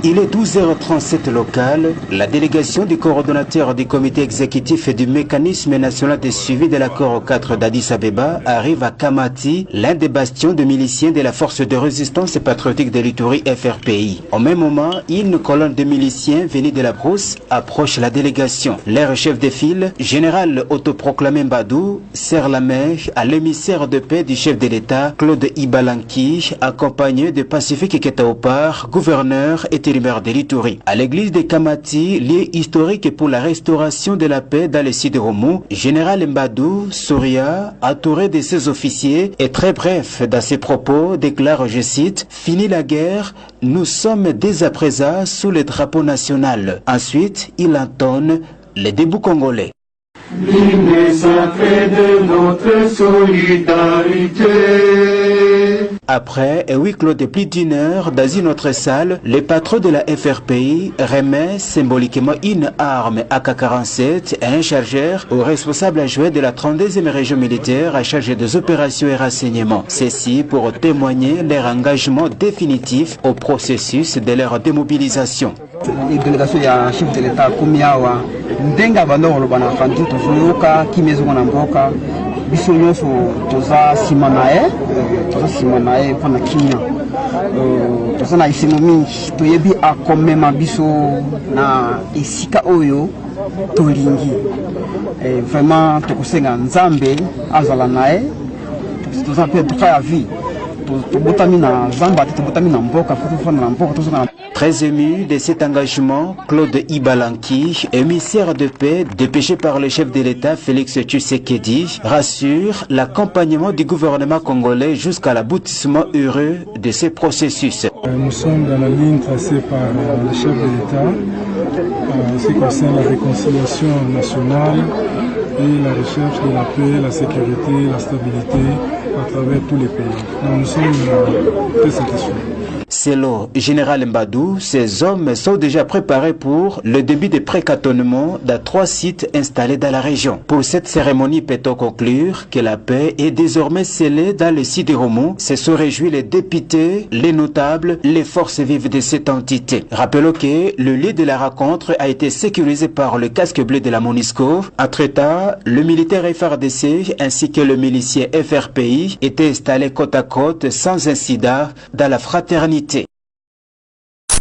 Il est 12h37 local. La délégation du coordonnateur du comité exécutif et du mécanisme national de suivi de l'accord 4 d'Addis Abeba arrive à Kamati, l'un des bastions de miliciens de la force de résistance patriotique de l'Ituri FRPI. Au même moment, une colonne de miliciens venus de la brousse approche la délégation. Leur chef de file, général autoproclamé Mbadou, serre la main à l'émissaire de paix du chef de l'État, Claude Ibalanki, accompagné de Pacifique Ketaopar, gouverneur et intérimaire de l'Ituri. À l'église de Kamati, lieu historique pour la restauration de la paix dans le site de Romou, général Mbadou Souria, entouré de ses officiers, est très bref dans ses propos, déclare, je cite, « Fini la guerre, nous sommes dès à présent sous le drapeau national ». Ensuite, il entonne les débuts congolais. L'hymne sacré de notre solidarité. Après un huis clos de plus d'une heure dans une autre salle, le patron de la FRPI remet symboliquement une arme AK-47 et un chargeur au responsable adjoint de la 32e région militaire à charge des opérations et renseignements. Ceci pour témoigner leur engagement définitif au processus de leur démobilisation. La délégation ya chef de l'État Komiawa ndenga bandolo bana fantu tozoyoka kimezo na mboka biso nyonso toza simanae pana kinya toza na isemo mingi toyebi akomema biso na esika oyo tolingi vraiment tokosenga nzambe azala nae toza pe tukaya vie tobotami na zamba tobotami na mboka fotofana na mboka tozoka. Très ému de cet engagement, Claude Ibalanki, émissaire de paix dépêché par le chef de l'État Félix Tshisekedi, rassure l'accompagnement du gouvernement congolais jusqu'à l'aboutissement heureux de ces processus. Nous sommes dans la ligne tracée par le chef de l'État en ce qui concerne la réconciliation nationale et la recherche de la paix, la sécurité, la stabilité à travers tous les pays. Donc nous sommes très satisfaits. Selon Général Mbadou, ces hommes sont déjà préparés pour le début des pré-cantonnements dans 3 sites installés dans la région. Pour cette cérémonie, peut-on conclure que la paix est désormais scellée dans le site de Romou. Se sont réjouis les députés, les notables, les forces vives de cette entité. Rappelons que le lieu de la rencontre a été sécurisé par le casque bleu de la MONUSCO. Entre-temps, le militaire FARDC ainsi que le milicien FRPI étaient installés côte à côte sans incident dans la fraternité.